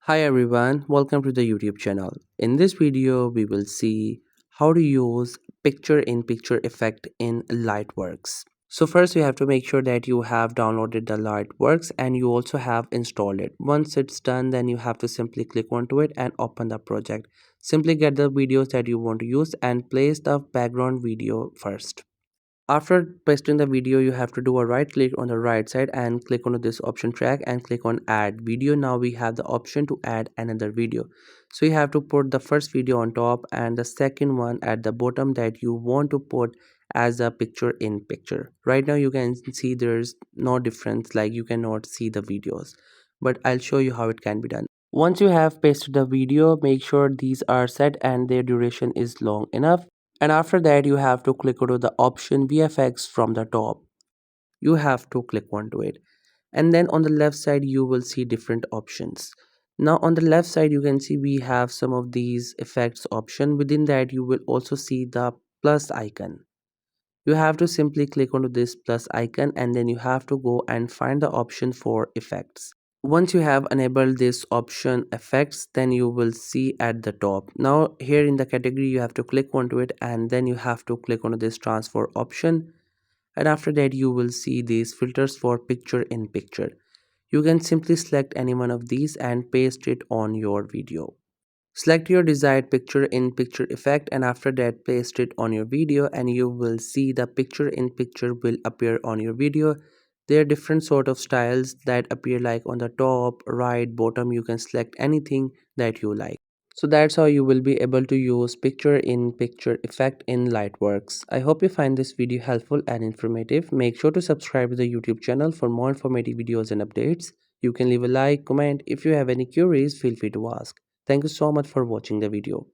Hi everyone, welcome to the YouTube channel. In this video, we will see how to use picture-in-picture effect in Lightworks. So first you have to make sure that you have downloaded the Lightworks and you also have installed it. Once it's done, then you have to simply click onto it and open the project. Simply get the videos that you want to use and place the background video first. After pasting the video, you have to do a right click on the right side and click on this option track and click on add video. Now we have the option to add another video. So you have to put the first video on top and the second one at the bottom that you want to put as a picture in picture. Right now you can see there's no difference, like you cannot see the videos, but I'll show you how it can be done. Once you have pasted the video, make sure these are set and their duration is long enough, and after that you have to click onto the option VFX from the top. You have to click onto it, and then on the left side you will see different options. Now on the left side you can see we have some of these effects option. Within that you will also see the plus icon. You have to simply click onto this plus icon and then you have to go and find the option for effects. Once you have enabled this option effects, then you will see at the top. Now here in the category you have to click onto it and then you have to click onto this transfer option, and after that you will see these filters for picture in picture. You can simply select any one of these and paste it on your video. Select your desired picture in picture effect and after that paste it on your video and you will see the picture in picture will appear on your video. There are different sort of styles that appear, like on the top, right, bottom. You can select anything that you like. So that's how you will be able to use picture in picture effect in Lightworks. I hope you find this video helpful and informative. Make sure to subscribe to the YouTube channel for more informative videos and updates. You can leave a like, comment. If you have any queries, feel free to ask. Thank you so much for watching the video.